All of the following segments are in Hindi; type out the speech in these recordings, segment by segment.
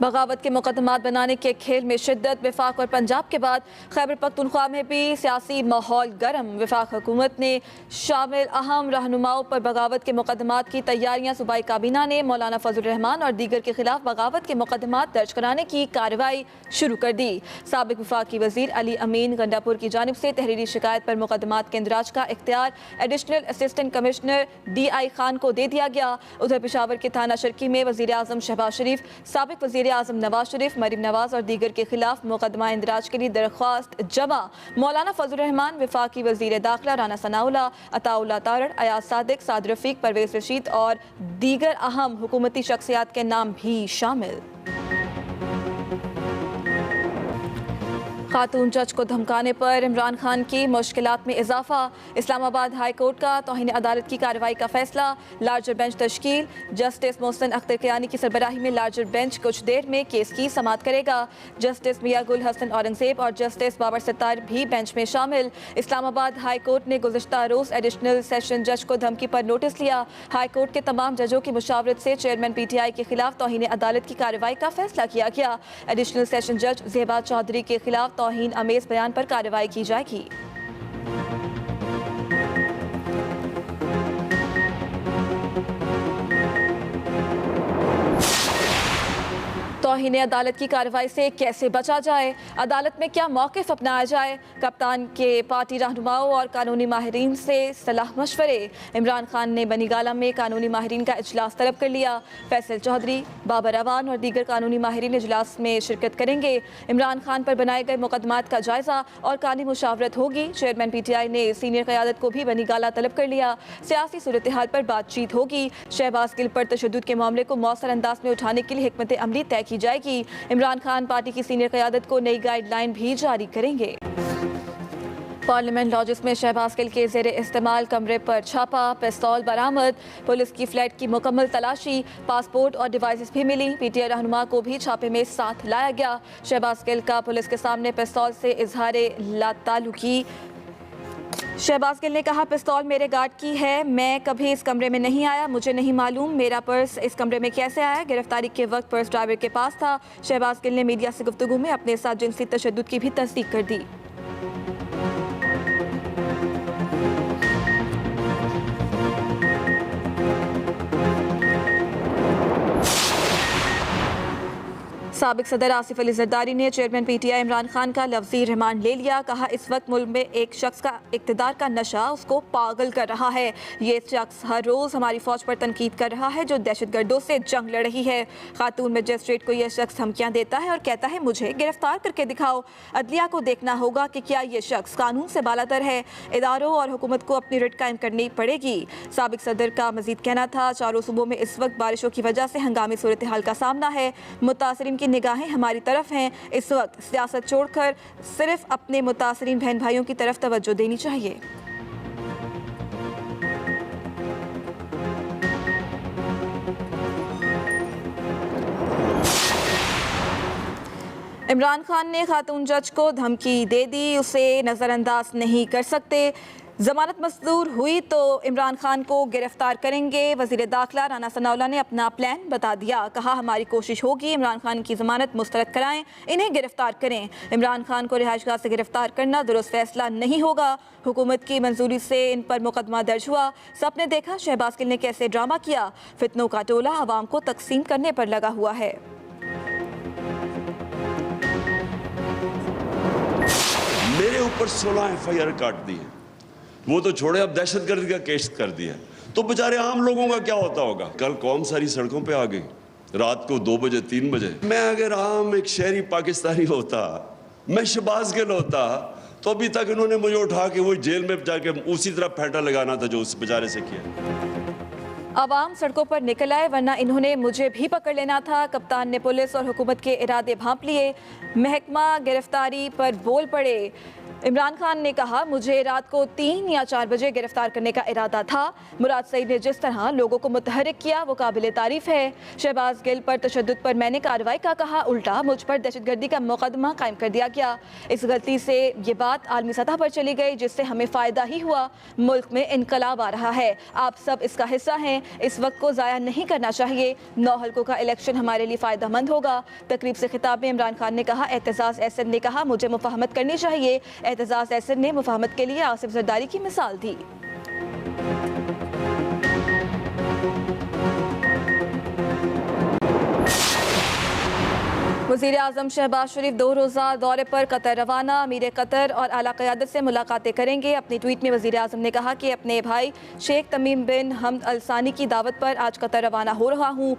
बगावत के मुकदमात बनाने के खेल में शिद्दत। वफाक और पंजाब के बाद खैबर पख्तूनख्वा में भी सियासी माहौल गर्म। वफाक हुकूमत ने शामिल अहम रहनुमाओं पर बगावत के मुकदमात की तैयारियां। सूबाई काबीना ने मौलाना फजल रहमान और दीगर के खिलाफ बगावत के मुकदमात दर्ज कराने की कार्रवाई शुरू कर दी। साबिक वफाकी वजीर अली अमीन गंडापुर की जानिब से तहरीरी शिकायत पर मुकदमात के इंदराज का इख्तियार additional assistant commissioner DI Khan को दे दिया गया। उधर पेशावर के थाना शर्की में वजीर आजम शहबाज शरीफ, साबिक वजीर आजम नवाज शरीफ, मरीम नवाज और दीगर के खिलाफ मुकदमा इंदराज के लिए दरख्वास्त जमा। मौलाना फजल रहमान, वफाकी वजीर दाखिला राना सनाउल्लाह, अताउल्लाह तारड़, अयाज सादिक, साद रफीक, परवेज रशीद और दीगर अहम हुकूमती शख्सियात के नाम भी शामिल। खातून जज को धमकाने पर इमरान खान की मुश्किलात में इजाफा। इस्लामाबाद हाई कोर्ट का तौहीन अदालत की कार्रवाई का फैसला। लार्जर बेंच तश्कील। जस्टिस मोहसिन अख्तर कियानी की सरबराही में लार्जर बेंच कुछ देर में केस की समाअत करेगा। जस्टिस मियां गुल हसन औरंगजेब और जस्टिस बाबर सत्तार भी बेंच में शामिल। इस्लामाबाद हाई कोर्ट ने गुज़िश्ता रोज़ एडिशनल सेशन जज को धमकी पर नोटिस लिया। हाई कोर्ट के तमाम जजों की मुशावरत से चेयरमैन PTI के खिलाफ तौहीन अदालत की कार्रवाई का फैसला किया गया। एडिशनल सेशन जज ज़ेबा चौधरी के खिलाफ तौहीन अमेज बयान पर कार्रवाई की जाएगी। तौहीन अदालत की कार्रवाई से कैसे बचा जाए, अदालत में क्या मौक़िफ़ अपनाया जाए, कप्तान के पार्टी रहनुमाओं और कानूनी माहिरीन से सलाह मशवरे। इमरान खान ने बनीगाला में कानूनी माहिरीन का इजलास तलब कर लिया। फैसल चौधरी, बाबर अवान और दीगर कानूनी माहिरीन इजलास में शिरकत करेंगे। इमरान खान पर बनाए गए मुकदमात का जायजा और कानूनी मुशावरत होगी। चेयरमैन PTI ने सीनियर क़यादत को भी बनीगाला तलब कर लिया। सियासी सूरत हाल पर बातचीत होगी। शहबाज गिल पर तशद्दुद के मामले को मौसर अंदाज में उठाने के लिए हिकमत अमली तय की जाएगी। इमरान खान पार्टी की सीनियर क़यादत को नई गाइडलाइन भी जारी करेंगे। पार्लियामेंट लॉजिस में शहबाज गिल के ज़ेरे इस्तेमाल कमरे पर छापा, पिस्तौल बरामद। पुलिस की फ्लैट की मुकम्मल तलाशी, पासपोर्ट और डिवाइसेस भी मिली। PTI रहनुमा को भी छापे में साथ लाया गया। शहबाज गिल का पुलिस के सामने पिस्तौल से इजहार लाताल्लुकी। शहबाज गिल ने कहा, पिस्तौल मेरे गार्ड की है, मैं कभी इस कमरे में नहीं आया, मुझे नहीं मालूम मेरा पर्स इस कमरे में कैसे आया। गिरफ्तारी के वक्त पर्स ड्राइवर के पास था। शहबाज गिल ने मीडिया से गुफ्तगू में अपने साथ जिनसी तशद्दुद की भी तस्दीक कर दी। साबिक सदर आसिफ अली जरदारी ने चेयरमैन PTI इमरान खान का लफ्जी रिमांड ले लिया। कहा, इस वक्त मुल्क में एक शख्स का इक़्तिदार का नशा उसको पागल कर रहा है। ये शख्स हर रोज़ हमारी फ़ौज पर तनकीद कर रहा है जो दहशतगर्दों से जंग लड़ रही है। खातून मजिस्ट्रेट को यह शख्स धमकियाँ देता है और कहता है मुझे गिरफ्तार करके दिखाओ। अदलिया को देखना होगा कि क्या ये शख्स कानून से बालातर है। इदारों और हुकूमत को अपनी रिट कायम करनी पड़ेगी। साबिक सदर का मजीद कहना था, चारों सूबों में इस वक्त बारिशों की वजह से हंगामी सूरत हाल का सामना है। मुतासरीन की निगाहें हमारी तरफ हैं। इस वक्त सियासत छोड़कर सिर्फ अपने मुतासरीन बहन भाइयों की तरफ तवज्जो देनी चाहिए। इमरान खान ने खातून जज को धमकी दे दी, उसे नज़रअंदाज नहीं कर सकते। जमानत मंजूर हुई तो इमरान खान को गिरफ्तार करेंगे। वजीर दाखिला राना सनाउल्लाह ने अपना प्लान बता दिया। कहा, हमारी कोशिश होगी इमरान खान की जमानत मुस्तरद कराएं, इन्हें गिरफ्तार करें। इमरान खान को रिहाइशगाह से गिरफ्तार करना दुरुस्त फैसला नहीं होगा। हुकूमत की मंजूरी से इन पर मुकदमा दर्ज हुआ। सबने देखा शहबाज गिल ने कैसे ड्रामा किया। फितनों का टोला अवाम को तकसीम करने पर लगा हुआ है। मेरे ऊपर 16 FIR काट दी है, वो तो छोड़े, अब दहशतगर्दी का केस कर दिया, तो बेचारे आम लोगों का क्या होता होगा। कल कौम सारी सड़कों पे आ गई, रात को 2 बजे 3 बजे। मैं अगर आम एक शहरी पाकिस्तानी होता, मैं शहबाज गिल होता, तो अभी तक इन्होंने मुझे उठा के वो जेल में जाके उसी तरह फेंटा लगाना था जो उस बेचारे से किया। आवाम सड़कों पर निकल आए, वरना इन्होंने मुझे भी पकड़ लेना था। कप्तान ने पुलिस और हुकूमत के इरादे भांप लिए। महकमा गिरफ्तारी पर बोल पड़े। इमरान खान ने कहा, मुझे रात को 3 या 4 बजे गिरफ्तार करने का इरादा था। मुराद सईद ने जिस तरह लोगों को मुतहरिक किया वो काबिल तारीफ है। शहबाज गिल पर तशद्दुद पर मैंने कार्रवाई का कहा, उल्टा मुझ पर दहशतगर्दी का मुकदमा कायम कर दिया गया। इस गलती से ये बात आलमी सतह पर चली गई जिससे हमें फ़ायदा ही हुआ। मुल्क में इनकलाब आ रहा है, आप सब इसका हिस्सा हैं। इस वक्त को ज़ाया नहीं करना चाहिए। 9 हल्कों का इलेक्शन हमारे लिए फ़ायदेमंद होगा। तकरीब से खिताब में इमरान खान ने कहा, एतजाज़ एहसन ने कहा, मुझे मुफाहमत करनी चाहिए। एतजाज़ एहसन ने मुफाहमत के लिए आसिफ जरदारी की मिसाल दी। वज़ीर आज़म शहबाज शरीफ 2 रोज़ा दौरे पर कतर रवाना। अमीर कतर और आला क़यादत से मुलाकातें करेंगे। अपनी ट्वीट में वज़ीर आज़म ने कहा कि अपने भाई शेख तमीम बिन हमद अल सानी की दावत पर आज कतर रवाना हो रहा हूँ।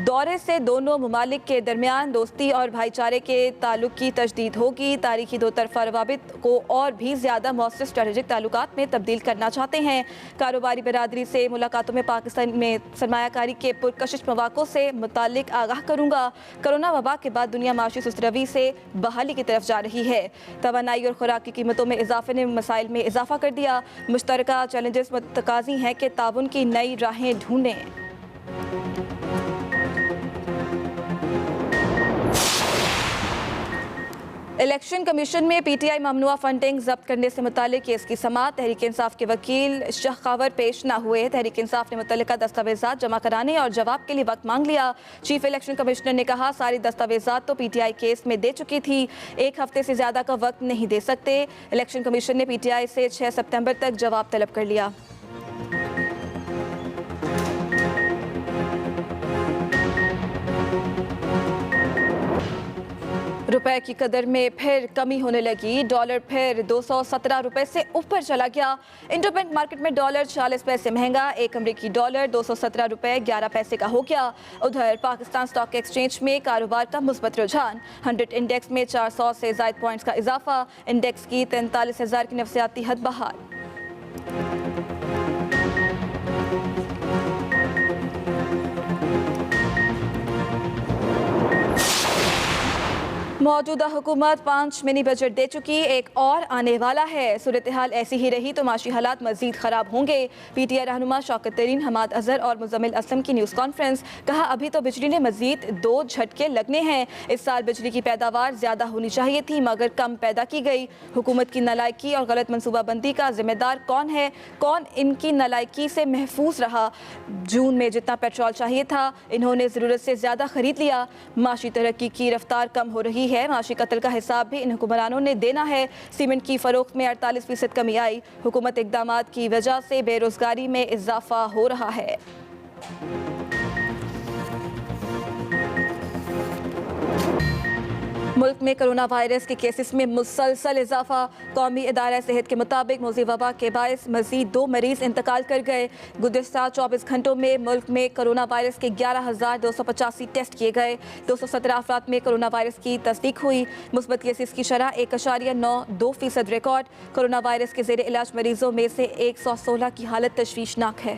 दौरे से दोनों ममालिक के दरमियान दोस्ती और भाईचारे के ताल्लुक की तजदीद होगी। तारीखी 2 तरफ़ा रवाबित को और भी ज़्यादा मौसर स्ट्रेटेजिक ताल्लुकात में तब्दील करना चाहते हैं। कारोबारी बरादरी से मुलाकातों में पाकिस्तान में सरमायाकारी के पुरकशिश मौक़ों से मुतालिक आगाह करूँगा। कोरोना वबा के बाद दुनिया माशी सुस्त रवी से बहाली की तरफ जा रही है। तवानाई और खुराक की कीमतों में इजाफे ने मसाइल में इजाफा कर दिया। मुश्तरका चैलेंजेस मुतकाज़ी हैं कि ताउन की नई राहें ढूंढें। इलेक्शन कमीशन में पीटीआई ममनुआ फंडिंग जब्त करने से मुतालिक केस की समाअत। तहरीक इंसाफ के वकील शाह खावर पेश न हुए। तहरीक इंसाफ ने मुतल्लिका दस्तावेजात जमा कराने और जवाब के लिए वक्त मांग लिया। चीफ इलेक्शन कमिश्नर ने कहा, सारी दस्तावेजात तो पीटीआई केस में दे चुकी थी, 1 हफ्ते से ज़्यादा का वक्त नहीं दे सकते। इलेक्शन कमीशन ने पीटीआई से 6 सितंबर तक जवाब तलब कर लिया। रुपए की कदर में फिर कमी होने लगी। डॉलर फिर 217 रुपए से ऊपर चला गया। इंटरबैंक मार्केट में डॉलर 40 पैसे महंगा, 1 अमरीकी डॉलर 217 रुपए 11 पैसे का हो गया। उधर पाकिस्तान स्टॉक एक्सचेंज में कारोबार का मुस्बत रुझान। 100 इंडेक्स में 400 से ज़ायद पॉइंट्स का इजाफा। इंडेक्स की 43,000 की नफसियाती हद बहाल। मौजूदा हुकूमत 5 मिनी बजट दे चुकी, एक और आने वाला है। सूरत हाल ऐसी ही रही तो माशी हालात मजीद ख़राब होंगे। पीटीआई रहनुमा शौकत तरीन, हमाद अजहर और मुजम्मिल असलम की न्यूज़ कॉन्फ्रेंस। कहा, अभी तो बिजली ने मजीद 2 झटके लगने हैं। इस साल बिजली की पैदावार ज़्यादा होनी चाहिए थी मगर कम पैदा की गई। हुकूमत की नालायकी और गलत मनसूबाबंदी का जिम्मेदार कौन है? कौन इनकी नालायकी से महफूज रहा? जून में जितना पेट्रोल चाहिए था इन्होंने ज़रूरत से ज़्यादा खरीद लिया। माशी तरक्की की रफ्तार कम हो रही है। माशी कत्ल का हिसाब भी इन हुक्मरानों ने देना है। सीमेंट की फरोख्त में 48% कमी आई। हुकूमत इक़दामात की वजह से बेरोजगारी में इजाफा हो रहा है। मुल्क में कोरोना वायरस के केसेस में मुसलसल इजाफा। कौमी इदारा सेहत के मुताबिक मौजूदा वबा के बायस मजीद 2 मरीज इंतकाल कर गए। गुज़िश्ता 24 घंटों में मुल्क में कोरोना वायरस के 11,285 टेस्ट किए गए। 217 अफराद में कोरोना वायरस की तस्दीक हुई। मुस्बत केसेस की शरह 1.92% रिकॉर्ड। कोरोना वायरस के ज़ेर इलाज मरीजों में से 116 की हालत तशवीशनाक है।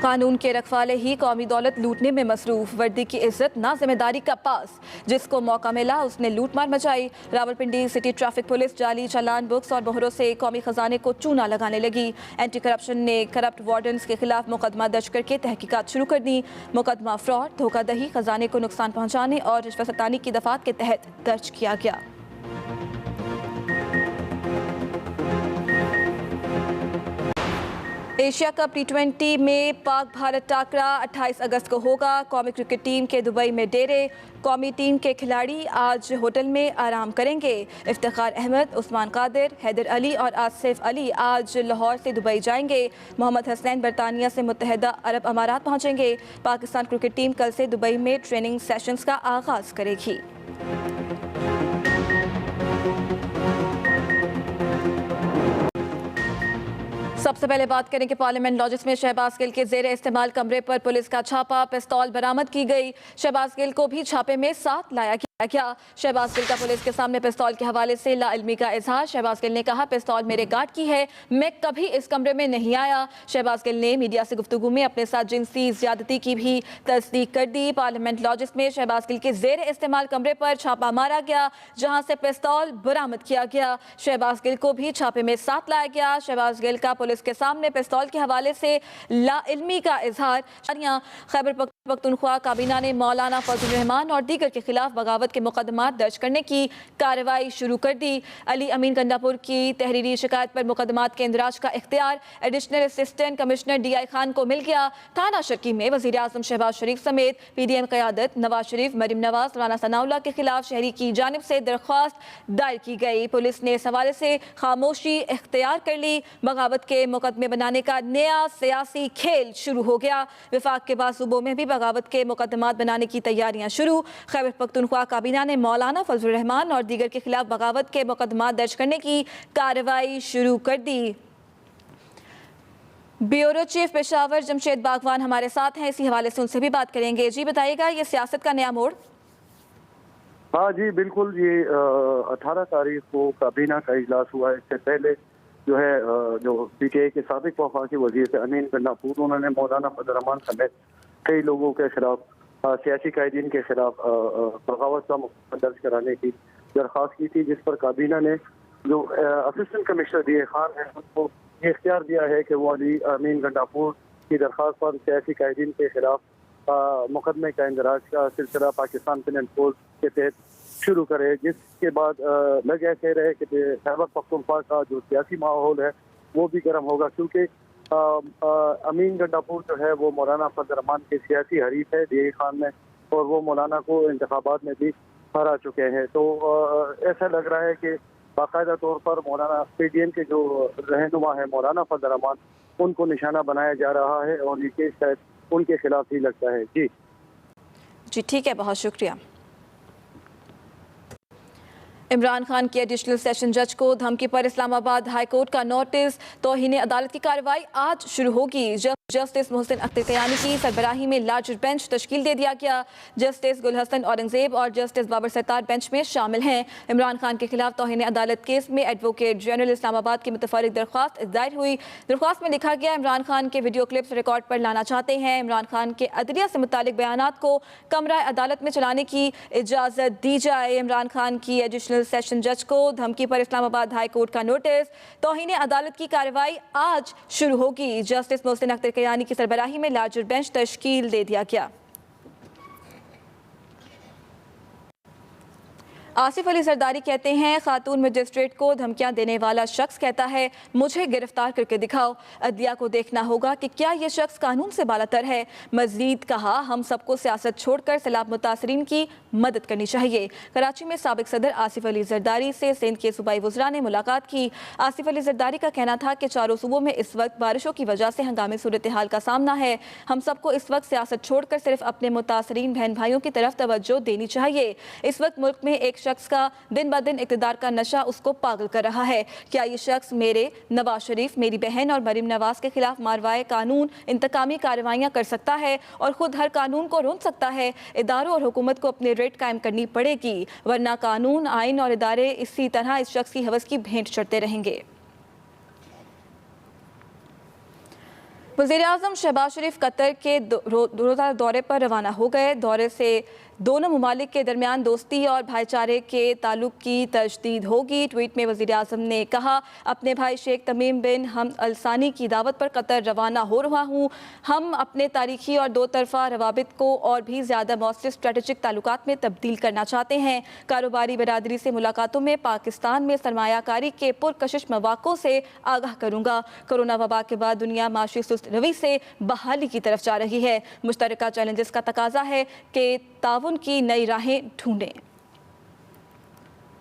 कानून के रखवाले ही कौमी दौलत लूटने में मसरूफ। वर्दी की इज्जत ना जिम्मेदारी का पास। जिसको मौका मिला उसने लूट मार मचाई। रावलपिंडी सिटी ट्रैफिक पुलिस जाली चालान बुक्स और मोहरों से कौमी खजाने को चूना लगाने लगी। एंटी करप्शन ने करप्ट वार्डन्स के खिलाफ मुकदमा दर्ज करके तहकीकात शुरू कर दी। मुकदमा फ्रॉड, धोखाधड़ी, खजाने को नुकसान पहुँचाने और रिश्वत सतानी की दफात के तहत दर्ज किया गया। एशिया कप T20 में पाक भारत टाकरा 28 अगस्त को होगा। कौमी क्रिकेट टीम के दुबई में डेरे। कौमी टीम के खिलाड़ी आज होटल में आराम करेंगे। इफ्तिखार अहमद, उस्मान कादिर, हैदर अली और आसिफ अली आज लाहौर से दुबई जाएंगे। मोहम्मद हसनैन बरतानिया से मुत्तहिदा अरब अमारात पहुंचेंगे। पाकिस्तान क्रिकेट टीम कल से दुबई में ट्रेनिंग सेशंस का आगाज करेगी। सबसे पहले बात करें कि पार्लियामेंट लॉजिस में शहबाज गिल के जेर इस्तेमाल कमरे पर पुलिस का छापा, पिस्तौल बरामद की गई। शहबाज गिल को भी छापे में साथ लाया गया। शहबाज गिल का पुलिस के सामने पिस्तौल के हवाले से लाइल्मी का इजहार। शहबाज गिल ने कहा, पिस्तौल मेरे गार्ड की है, मैं कभी इस कमरे में नहीं आया। शहबाज गिल ने मीडिया से गुफ्तगू में अपने साथ जिनसी ज्यादती की भी तस्दीक कर दी। पार्लियामेंट लॉजिस में शहबाज गिल के जेर इस्तेमाल कमरे पर छापा मारा गया, जहां से पिस्तौल बरामद किया गया। शहबाज गिल को भी छापे में साथ लाया गया। शहबाज गिल का पुलिस के सामने पिस्तौल के हवाले से लाइल्मी का इजहार। खैबर पख्तूनख्वा काबीना ने मौलाना फजल रहमान और दीगर के खिलाफ बगावत के मुकदमा दर्ज करने की कार्रवाई शुरू कर दी। अली अमीन गंडापुर की तहरीरी शिकायत पर मुकदमात के इंदराज का इख्तियार additional assistant commissioner DI Khan को मिल गया। थाना शर्की में वज़ीर आज़म शहबाज शरीफ समेत PDM क़यादत नवाज शरीफ, मरीम नवाज, राना सनाउल्लाह के खिलाफ शहरी की जानिब से दरख्वास्त दायर की गई। पुलिस ने इस हवाले से खामोशी इख्तियार कर ली। बगावत के मुकदमे बनाने का नया सियासी खेल शुरू हो गया। विफाक के बाद सूबों में भी बगावत के मुकदमात बनाने की तैयारियां शुरू। खैबर पख्तूनख्वा काबीना ने मौलाना फजल रहमान और दीगर के खिलाफ बगावत के मुकदमात दर्ज करने की कार्रवाई शुरू कर दी। ब्यूरो चीफ पेशावर जमशेद बागवान हमारे साथ हैं, इसी हवाले से उनसे भी बात करेंगे। जी बताइएगा, ये सियासत का नया मोड़। हाँ जी बिल्कुल, ये 18 तारीख को काबीना का इजलास हुआ। इससे पहले जो है जो PTI के साबिक वफाकी वजीर अमीन गंडापुर, उन्होंने मौलाना फजल रहमान समेत कई लोगों के खिलाफ, सियासी कायदीन के खिलाफ बगावत का मुकदमा दर्ज कराने की दरख्वास्त की थी, जिस पर काबीना ने जो असिस्टेंट कमिश्नर DI खान है उनको ये इख्तियार दिया है कि वो अली अमीन गंडापुर की दरख्वास्त पर सियासी कायदीन के खिलाफ मुकदमे का इंदराज का सिलसिला पाकिस्तान पेनल कोड के तहत शुरू करे। जिसके बाद लग कह रहे कि खैबर पख्तूनख्वा का जो सियासी माहौल है वो भी गर्म होगा, क्योंकि अमीन गंडापुर जो है वो मौलाना फजल रहमान के सियासी हरीफ है DI खान में, और वो मौलाना को इंतखाबात में भी हरा चुके हैं। तो ऐसा लग रहा है कि बाकायदा तौर पर मौलाना PDM के जो रहनुमा है मौलाना फजल रहमान, उनको निशाना बनाया जा रहा है और ये केस शायद उनके खिलाफ ही लगता है। जी ठीक है, बहुत शुक्रिया। इमरान खान की एडिशनल सेशन जज को धमकी पर इस्लामाबाद हाई कोर्ट का नोटिस। तौहीन अदालत की कार्रवाई आज शुरू होगी। जस्टिस मोहसिन अख्तर कयानी की सरबराही में लार्जर बेंच तश्कील दे दिया गया। जस्टिस गुलहसन औरंगजेब और जस्टिस बाबर सत्तार बेंच में शामिल हैं। इमरान खान के खिलाफ तौहीन अदालत केस में एडवोकेट जनरल इस्लामाबाद की मुतफर्रिक दरख्वास्त दायर हुई। दरख्वास्त में लिखा गया, इमरान खान के वीडियो क्लिप्स रिकॉर्ड पर लाना चाहते हैं। इमरान खान के अदलिया से मुतालिक बयानात को कमरा अदालत में चलाने की इजाज़त दी जाए। इमरान खान की एडिशनल सेशन जज को धमकी पर इस्लामाबाद हाई कोर्ट का नोटिस। तौहीन अदालत की कार्रवाई आज शुरू होगी। जस्टिस मोहसिन अख्तर कयानी की सरबराही में लार्जर बेंच तश्कील दे दिया गया। आसिफ अली जरदारी कहते हैं, खातून मजिस्ट्रेट को धमकियां देने वाला शख्स कहता है, मुझे गिरफ्तार करके दिखाओ। अदलिया को देखना होगा कि क्या ये शख्स कानून से बालातर है। मजीद कहा, हम सबको सियासत छोड़कर सैलाब मुतासरीन की मदद करनी चाहिए। कराची में साबिक सदर आसिफ अली जरदारी से सिंध के सूबाई वज़रा ने मुलाकात की। आसिफ अली जरदारी का कहना था कि चारों सूबों में इस वक्त बारिशों की वजह से हंगामी सूरत हाल का सामना है। हम सबको इस वक्त सियासत छोड़कर सिर्फ अपने मुतासरीन बहन भाइयों की तरफ तवज्जो देनी चाहिए। इस वक्त मुल्क में एक शख्स का दिन ब दिन इक़्तिदार का नशा उसको पागल कर रहा है। क्या ये शख्स मेरे, नवाज शरीफ, मेरी बहन और मरीम नवाज के खिलाफ मारवाए कानून इंतकामी कार्रवाइयाँ कर सकता है और ख़ुद हर कानून को रोक सकता है? इदारों और हुकूमत को अपने रेट कायम करनी पड़ेगी, वरना कानून, आइन और इदारे इसी तरह इस शख्स की हवस की भेंट चढ़ते रहेंगे। वज़ीर आज़म शहबाज शरीफ कतर के रोज़ा दौरे पर रवाना हो गए। दौरे से दोनों ममालिक के दरमियान दोस्ती और भाईचारे के ताल्लुक की तजदीद होगी। ट्वीट में वज़ीर आज़म ने कहा, अपने भाई शेख तमीम बिन हमद अल सानी की दावत पर कतर रवाना हो रहा हूँ। हम अपने तारीखी और दो तरफ़ा रवाबित को और भी ज़्यादा मौसर स्ट्रेटेजिक ताल्लुकात में तब्दील करना चाहते हैं। कारोबारी बरादरी से मुलाकातों में पाकिस्तान में सरमायाकारी के पुरकशिश मौक़ों से आगाह करूँगा। कोरोना वबा के बाद दुनिया माशी सुस्त रवि से बहाली की तरफ जा रही है। मुश्तरका चैलेंजेस का तकाजा है कि ताउन की नई राहें ढूंढें।